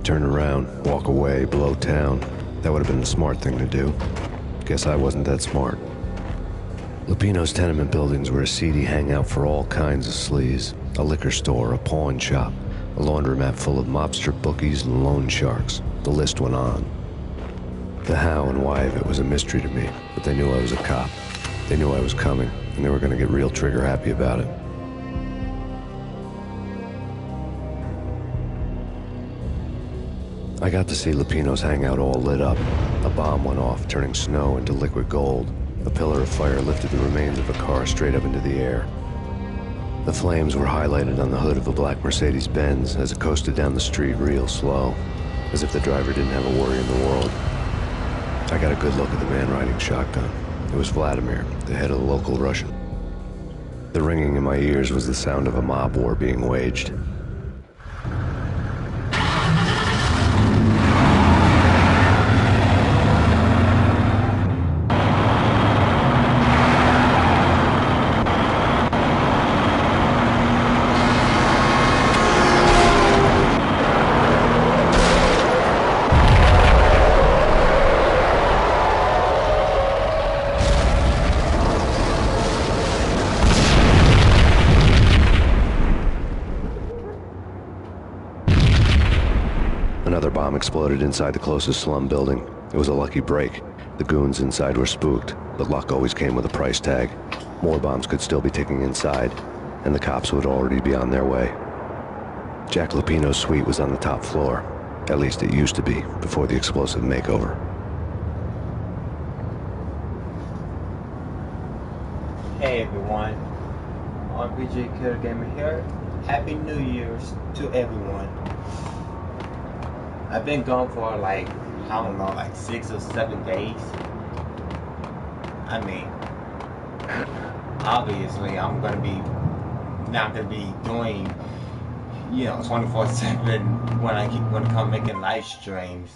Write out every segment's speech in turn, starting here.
turn around, walk away, blow town. That would have been the smart thing to do. Guess I wasn't that smart. Lupino's tenement buildings were a seedy hangout for all kinds of sleaze. A liquor store, a pawn shop, a laundromat full of mobster bookies and loan sharks. The list went on. The how and why of it was a mystery to me, but they knew I was a cop. They knew I was coming, and they were going to get real trigger happy about it. I got to see Lupino's hangout all lit up. A bomb went off, turning snow into liquid gold. A pillar of fire lifted the remains of a car straight up into the air. The flames were highlighted on the hood of a black Mercedes-Benz as it coasted down the street real slow, as if the driver didn't have a worry in the world. I got a good look at the man riding shotgun. It was Vladimir, the head of the local Russian. The ringing in my ears was the sound of a mob war being waged. Another bomb exploded inside the closest slum building. It was a lucky break. The goons inside were spooked, but luck always came with a price tag. More bombs could still be ticking inside, and the cops would already be on their way. Jack Lupino's suite was on the top floor. At least it used to be, before the explosive makeover. Hey everyone, RPJ Killer Gamer here. Happy New Year's to everyone. I've been gone for like, I don't know, like 6 or 7 days. I mean, obviously I'm gonna be not gonna be doing, 24/7 when I come making live streams.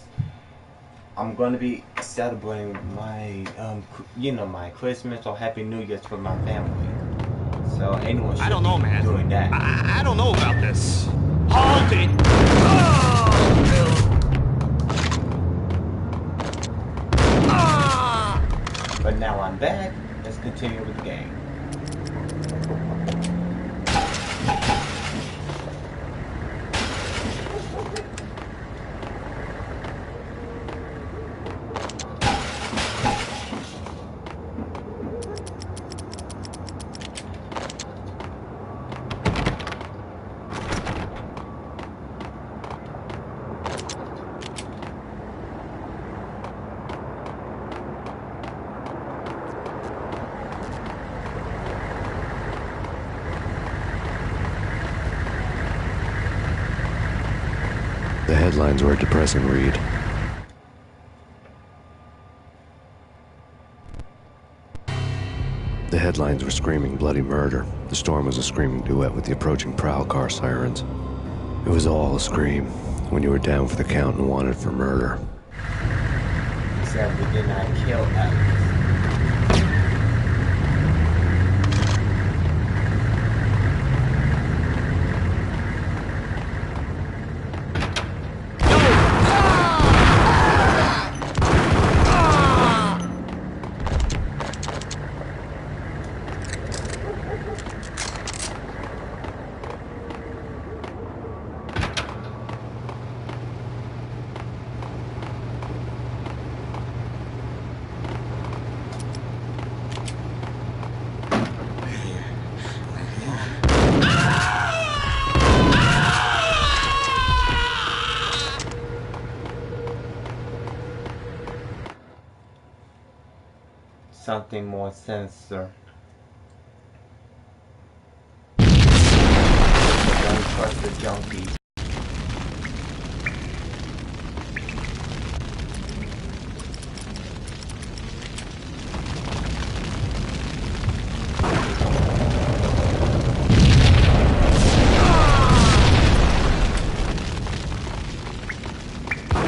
I'm gonna be celebrating my my Christmas or Happy New Year's with my family. So anyone should be doing that. I don't know about this. Hold it! But now I'm back. Let's continue with the game. The headlines were a depressing read. The headlines were screaming bloody murder. The storm was a screaming duet with the approaching prowl car sirens. It was all a scream when you were down for the count and wanted for murder. Except we did not kill Alex. Something more sinister. Don't trust the junkies.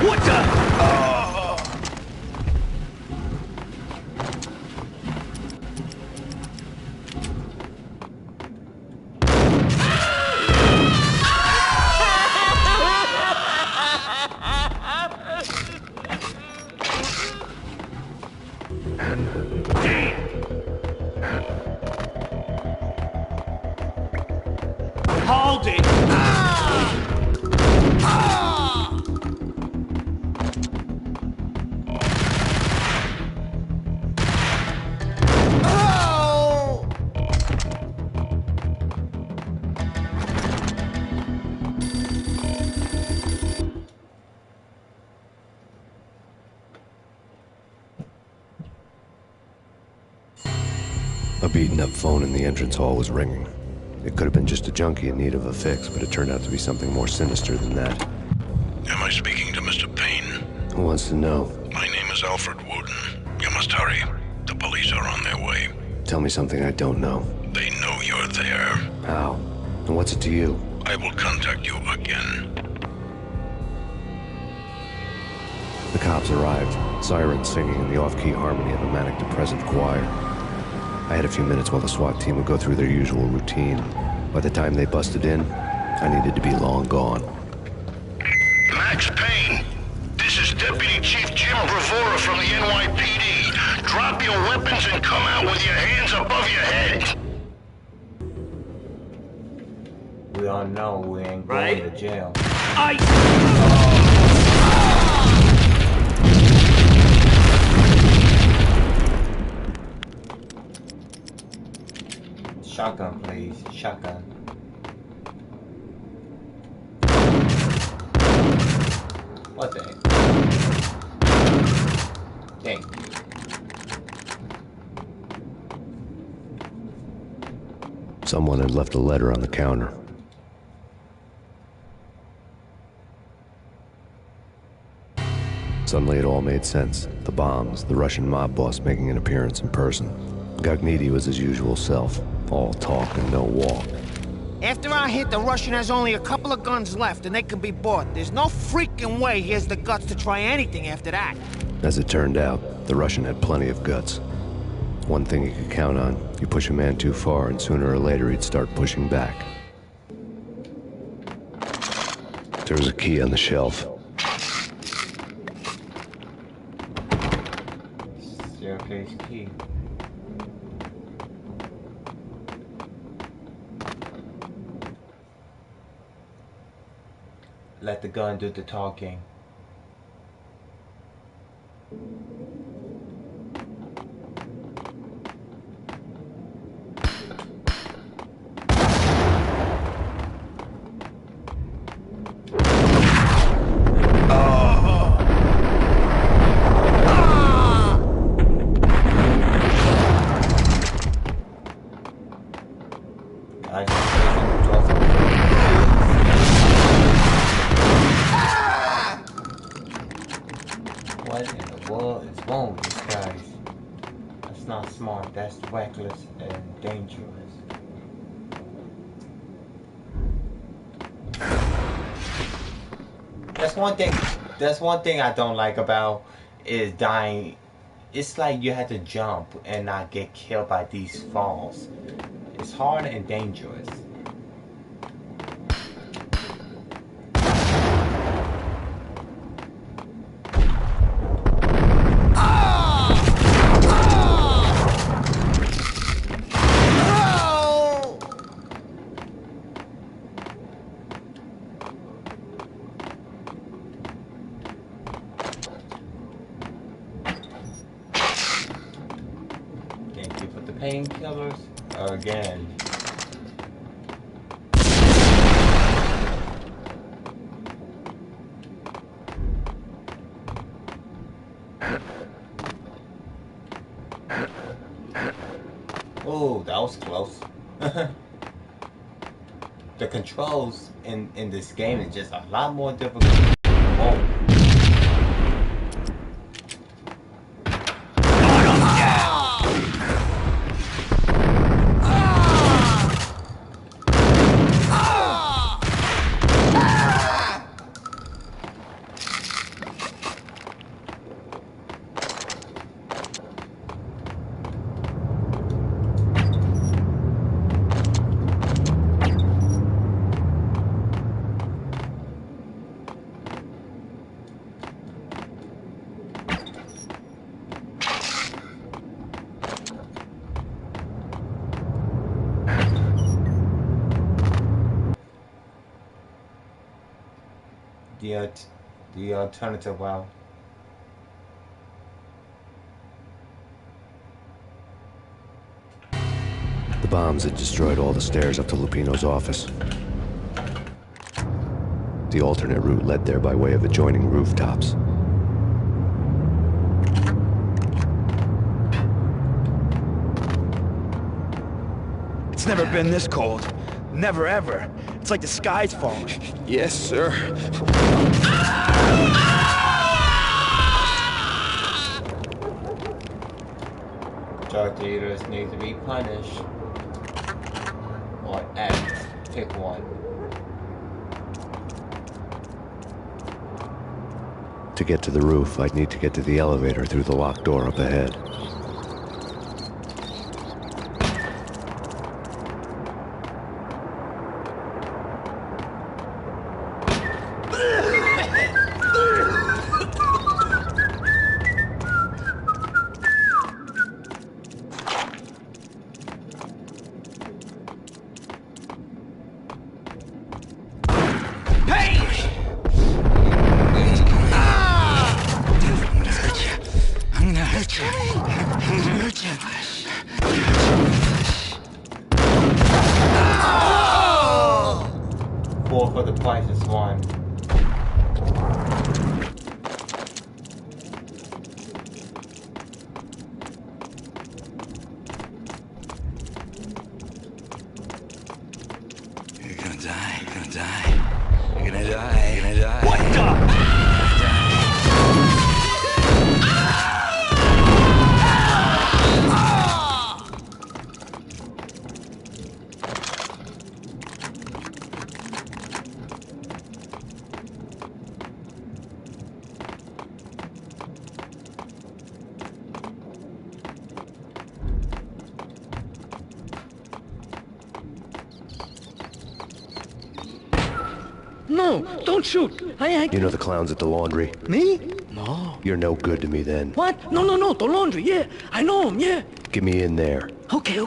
What the? Hold it! A beaten-up phone in the entrance hall was ringing. It could have been just a junkie in need of a fix, but it turned out to be something more sinister than that. Am I speaking to Mr. Payne? Who wants to know? My name is Alfred Woden. You must hurry. The police are on their way. Tell me something I don't know. They know you're there. How? And what's it to you? I will contact you again. The cops arrived, sirens singing in the off-key harmony of a manic-depressive choir. I had a few minutes while the SWAT team would go through their usual routine. By the time they busted in, I needed to be long gone. Max Payne, this is Deputy Chief Jim Bravura from the NYPD. Drop your weapons and come out with your hands above your head. We all know we ain't going to jail. Shotgun, please. Shotgun. What the heck? Dang. Someone had left a letter on the counter. Suddenly it all made sense. The bombs, the Russian mob boss making an appearance in person. Gagniti was his usual self, all talk and no walk. After our hit, the Russian has only a couple of guns left, and they can be bought. There's no freaking way he has the guts to try anything after that. As it turned out, the Russian had plenty of guts. One thing you could count on, you push a man too far and sooner or later he'd start pushing back. There was a key on the shelf. Staircase key. Let the gun do the talking. What in the world is wrong with these guys? That's not smart, that's reckless and dangerous. That's one thing I don't like about is dying. It's like you have to jump and not get killed by these falls. It's hard and dangerous. Painkillers again. Oh, that was close. The controls in this game is just a lot more difficult. Whoa. the alternative route. The bombs had destroyed all the stairs up to Lupino's office. The alternate route led there by way of adjoining rooftops. It's never been this cold. Never ever. It's like the sky's falling. Yes, sir. Drug dealers need to be punished. Or X. Pick one. To get to the roof, I'd need to get to the elevator through the locked door up ahead. Four for the price is one. You're gonna die, you're gonna die. You're gonna die, you're gonna die. What the? No, don't shoot. I You know the clowns at the laundry? Me? No. You're no good to me then. What? No, the laundry, yeah. I know him, yeah. Get me in there. Okay.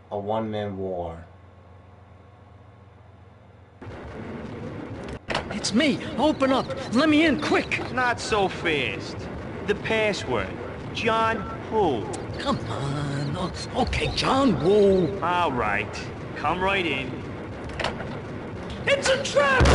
A one-man war. It's me. Open up. Let me in, quick. Not so fast. The password. John who? Come on. Oh, okay, John Woo. All right. Come right in. It's a trap!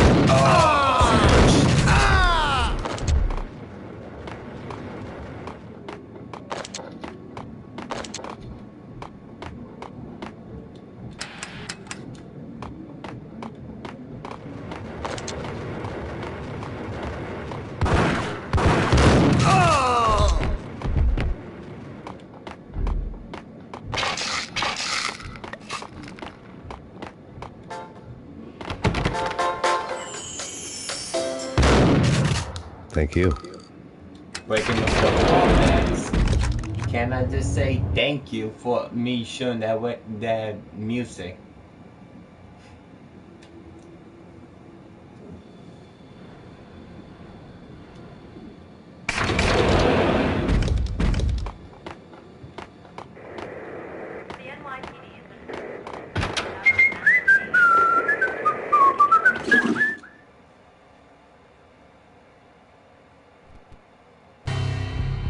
Thank you. Breaking the fourth wall, guys. Can I just say thank you for me showing that music?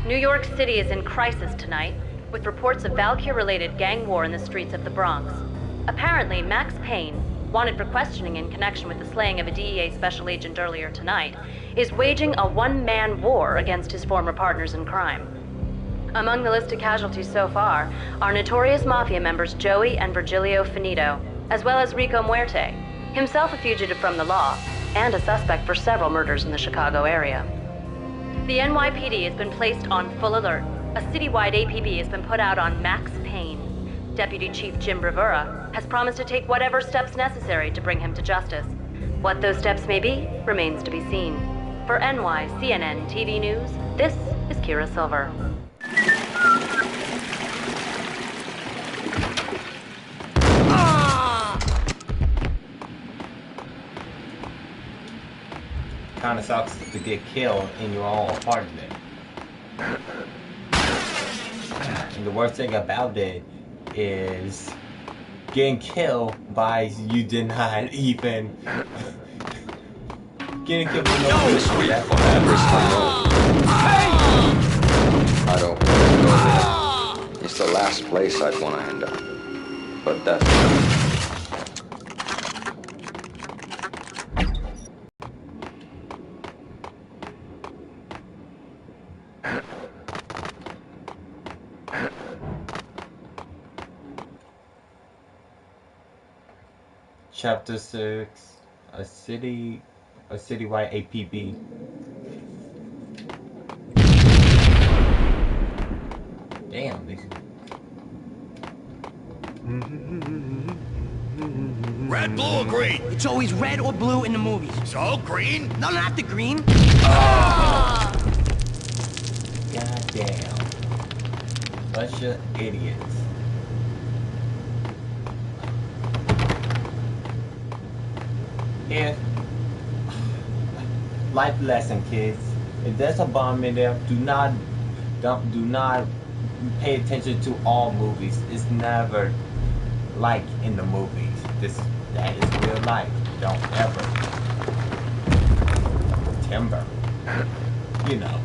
New York City is in crisis tonight, with reports of Valkyr-related gang war in the streets of the Bronx. Apparently, Max Payne, wanted for questioning in connection with the slaying of a DEA special agent earlier tonight, is waging a one-man war against his former partners in crime. Among the listed casualties so far are notorious mafia members Joey and Virgilio Finito, as well as Rico Muerte, himself a fugitive from the law, and a suspect for several murders in the Chicago area. The NYPD has been placed on full alert. A citywide APB has been put out on Max Payne. Deputy Chief Jim Bravura has promised to take whatever steps necessary to bring him to justice. What those steps may be remains to be seen. For NYCNN TV News, this is Kira Silver. Kinda sucks to get killed in your own apartment. And the worst thing about it is getting killed by you did not even getting killed with no reason. That's what I don't want to go there. It's the last place I'd want to end up. But that's... Chapter 6, a citywide APB. Damn, these. Red, blue, or green? It's always red or blue in the movies. So, green? No, not the green. God damn. Bunch of idiots. If life lesson, kids. If there's a bomb in there, do not pay attention to all movies. It's never like in the movies. That is real life. Don't ever timber. You know.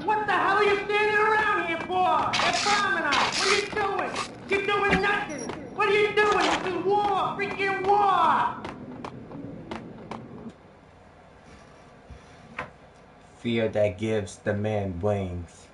What the hell are you standing around here for? They're bombing us. What are you doing? You're doing nothing. What are you doing? This is war. Freaking war. Fear that gives the man wings.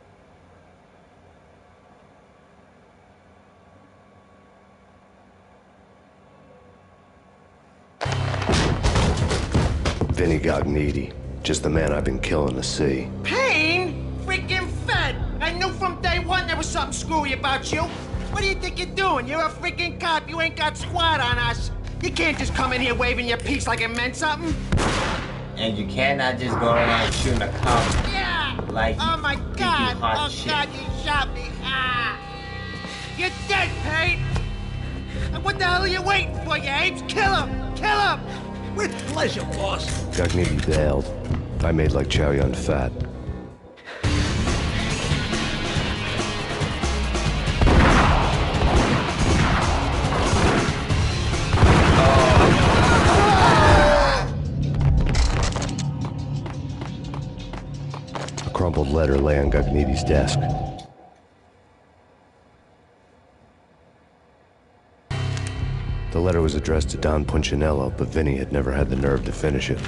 Vinny Gognitti, just the man I've been killing to see. Payne? Freaking fed. I knew from day one there was something screwy about you. What do you think you're doing? You're a freaking cop. You ain't got squat on us. You can't just come in here waving your piece like it meant something. And you cannot just go around shooting a cop. Yeah. Like oh my you God. hot Oh shit. God, you shot me. Ah. You're dead, Payne. And what the hell are you waiting for, you apes? Kill him. Kill him. With pleasure, boss. Gognitti bailed. I made like Chow Yun Fat. A crumpled letter lay on Gognitti's desk. The letter was addressed to Don Punchinello, but Vinny had never had the nerve to finish it.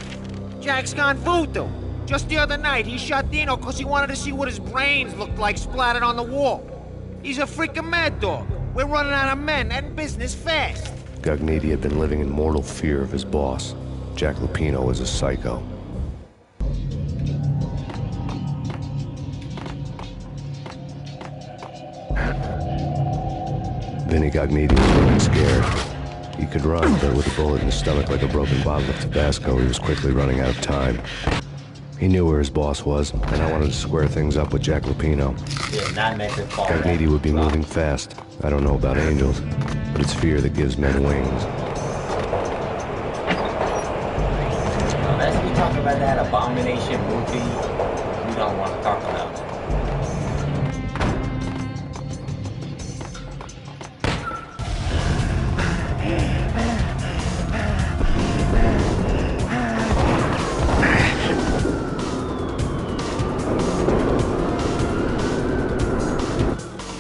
Jack's gone voodoo. Just the other night, he shot Dino because he wanted to see what his brains looked like splattered on the wall. He's a freaking mad dog. We're running out of men and business fast. Gognitti had been living in mortal fear of his boss. Jack Lupino was a psycho. Vinny Gognitti was running scared. He could run, but with a bullet in his stomach like a broken bottle of Tabasco, he was quickly running out of time. He knew where his boss was, and I wanted to square things up with Jack Lupino. Yeah, not make it fall. Gognitti would be moving fast. I don't know about angels, but it's fear that gives men wings. Unless we talk about that abomination movie, we don't want to talk about it.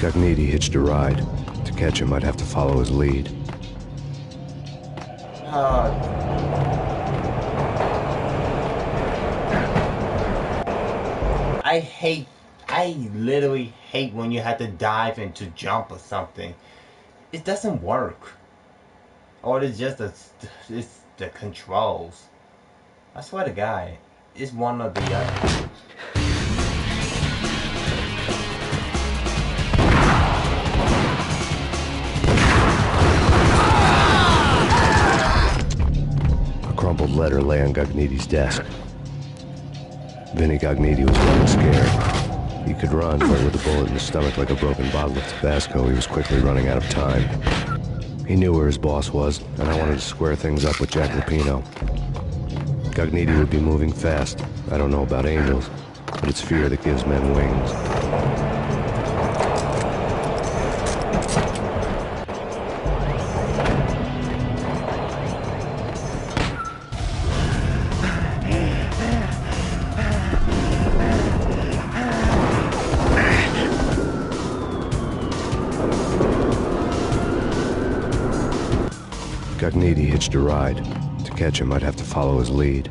Gognitti hitched a ride. To catch him, I'd have to follow his lead. I literally hate when you have to dive and to jump or something. It doesn't work. Or it's just it's the controls. I swear to God, it's one or the other. A crumpled letter lay on Gognitti's desk. Vinny Gognitti was running scared. He could run, but with a bullet in his stomach like a broken bottle of Tabasco, he was quickly running out of time. He knew where his boss was, and I wanted to square things up with Jack Lupino. Gognitti would be moving fast. I don't know about angels, but it's fear that gives men wings. Gognitti hitched a ride. To catch him, I'd have to follow his lead.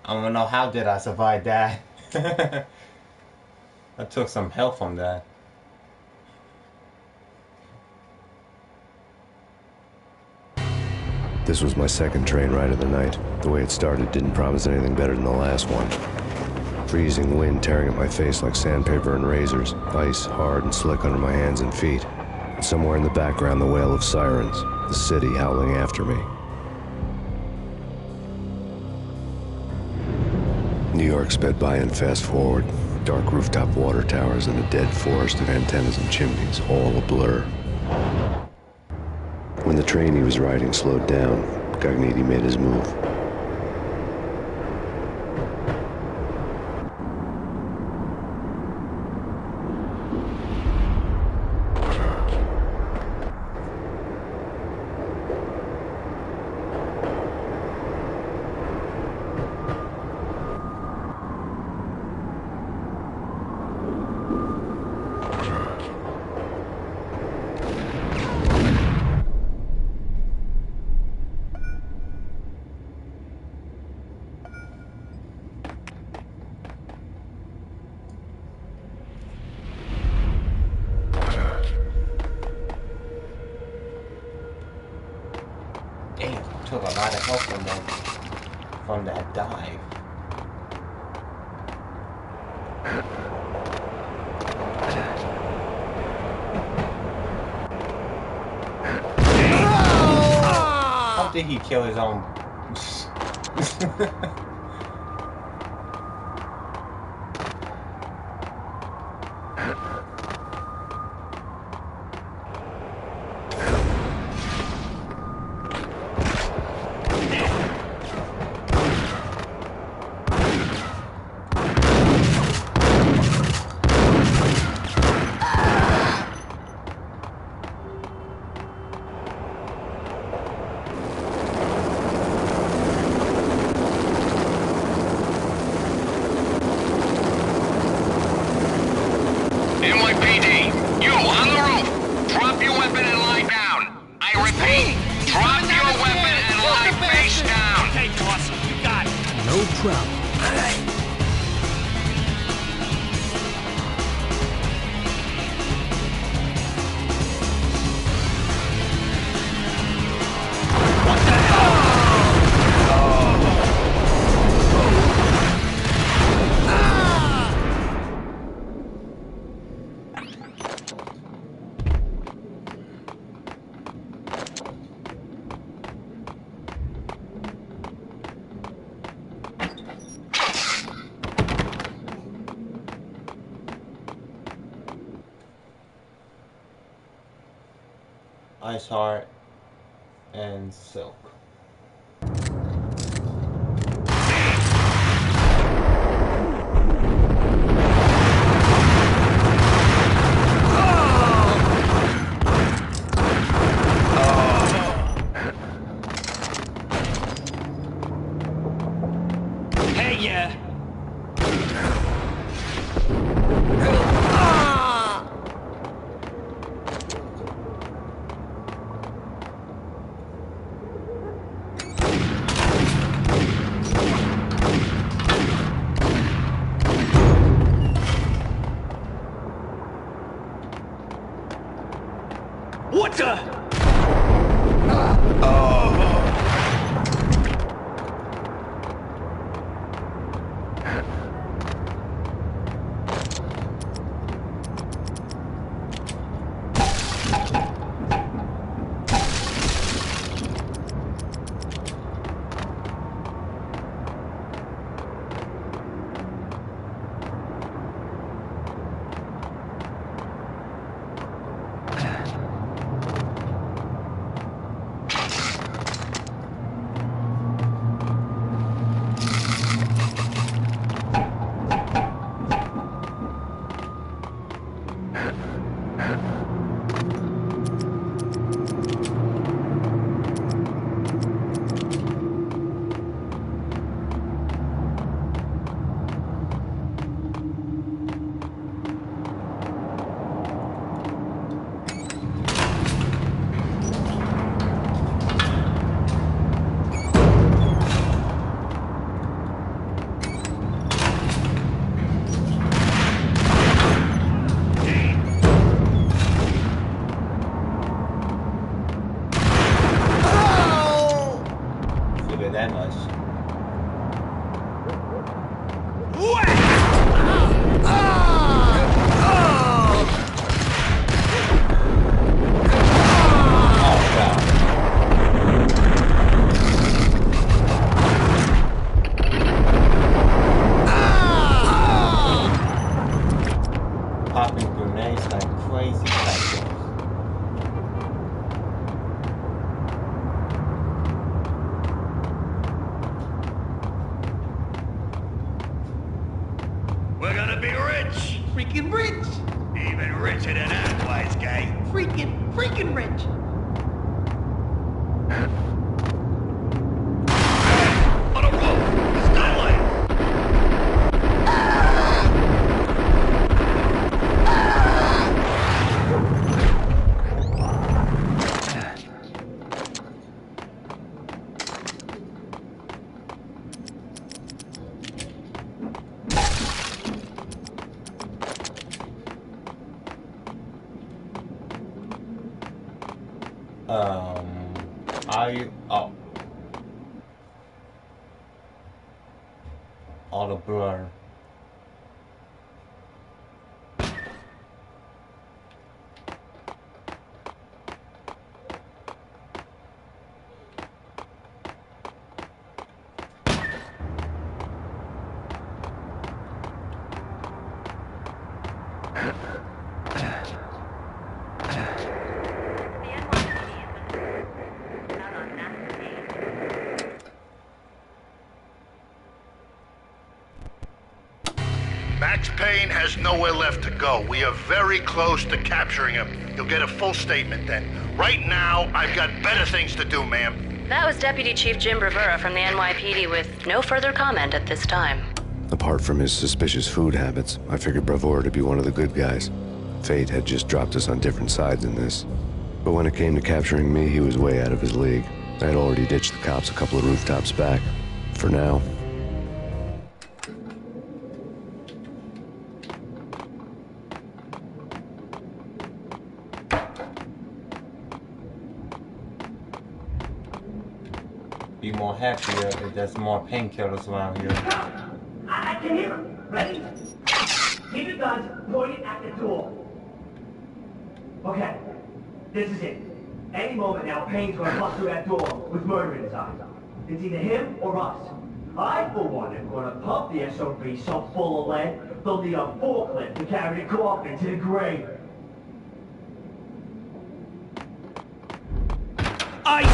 I don't know how did I survive that. I took some help from that. This was my second train ride of the night. The way it started didn't promise anything better than the last one. Freezing wind tearing at my face like sandpaper and razors, ice hard and slick under my hands and feet. And somewhere in the background, the wail of sirens, the city howling after me. New York sped by in fast forward. Dark rooftop water towers and a dead forest of antennas and chimneys, all a blur. When the train he was riding slowed down, Gognitti made his move. Took a lot of help from that dive. How did he kill his own? NYPD, you on the roof. Drop your weapon and lie down. I repeat, drop your weapon and lie face down. Okay, boss, you got it. No problem. All right. Ice Heart and Silk. What the? We're gonna be rich! Freaking rich! Even richer than that, wise guy. Freaking rich! On a rope! Skyline! All the blur. Max Payne has nowhere left to go. We are very close to capturing him. You'll get a full statement then. Right now, I've got better things to do, ma'am. That was Deputy Chief Jim Rivera from the NYPD with no further comment at this time. Apart from his suspicious food habits, I figured Bravura to be one of the good guys. Fate had just dropped us on different sides in this. But when it came to capturing me, he was way out of his league. I had already ditched the cops a couple of rooftops back. For now. Be more happier if there's more painkillers around here. I can hear him. Ready? Keep your guns pointed at the door. Okay, this is it. Any moment now, Payne's gonna bust through that door with murder in his eyes. It's either him or us. I, for one, am gonna pump the SOB so full of lead, they'll need a forklift to carry the coffin to the grave. Ice!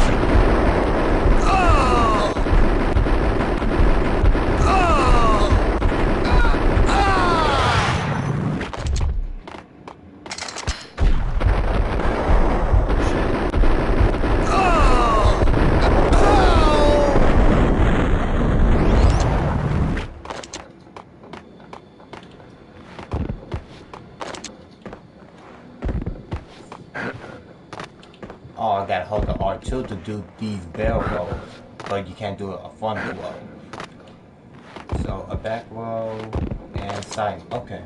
Oh, I gotta hold the R2 to do these barrel rolls, but you can't do a front row. So a back row and side. Okay.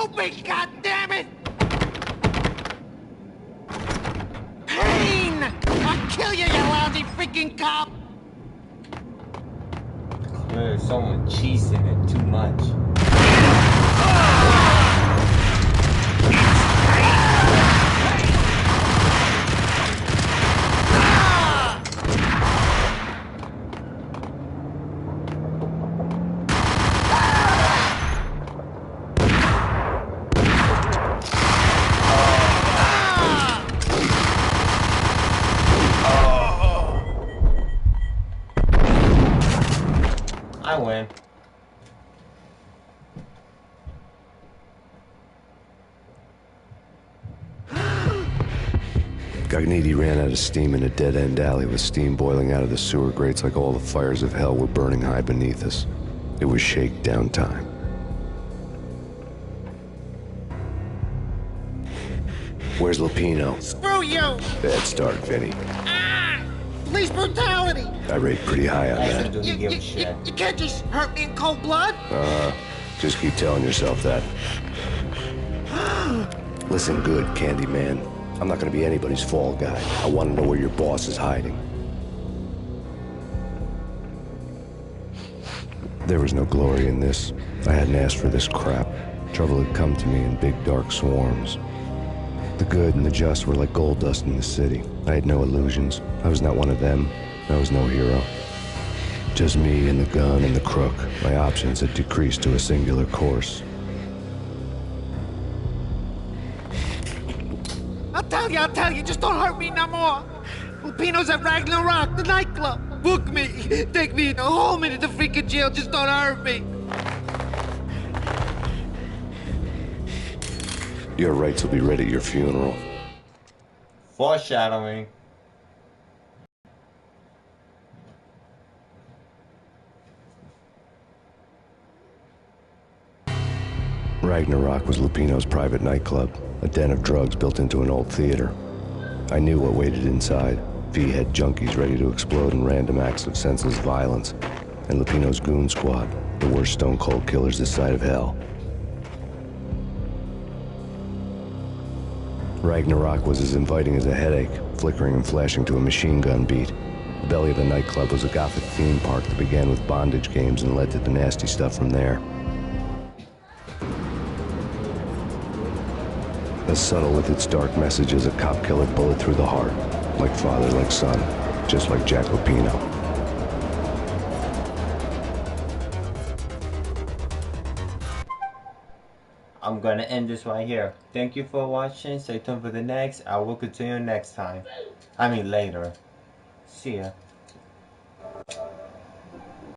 open, goddammit! Payne! I'll kill you, you lousy freaking cop! There's someone cheesing it too much. I win. Gognitti ran out of steam in a dead-end alley with steam boiling out of the sewer grates like all the fires of hell were burning high beneath us. It was shakedown time. Where's Lupino? Screw you! Bad start, Vinny. Police brutality! I rate pretty high on that. You can't just hurt me in cold blood! Just keep telling yourself that. Listen good, Candyman. I'm not gonna be anybody's fall guy. I want to know where your boss is hiding. There was no glory in this. I hadn't asked for this crap. Trouble had come to me in big dark swarms. The good and the just were like gold dust in the city. I had no illusions. I was not one of them. I was no hero. Just me and the gun and the crook. My options had decreased to a singular course. I'll tell you, just don't hurt me no more. Lupino's at Ragnarok, the nightclub. Book me, take me in the whole minute to freaking jail, just don't hurt me. Your rights will be read at your funeral. Foreshadowing. Ragnarok was Lupino's private nightclub, a den of drugs built into an old theater. I knew what waited inside. V-head junkies ready to explode in random acts of senseless violence, and Lupino's goon squad, the worst stone-cold killers this side of hell. Ragnarok was as inviting as a headache, flickering and flashing to a machine gun beat. The belly of the nightclub was a gothic theme park that began with bondage games and led to the nasty stuff from there. As subtle with its dark message as a cop killer bullet through the heart. Like father, like son. Just like Jack Lupino. I'm gonna end this right here. Thank you for watching. Stay tuned for the next. I will continue next time. I mean later. See ya.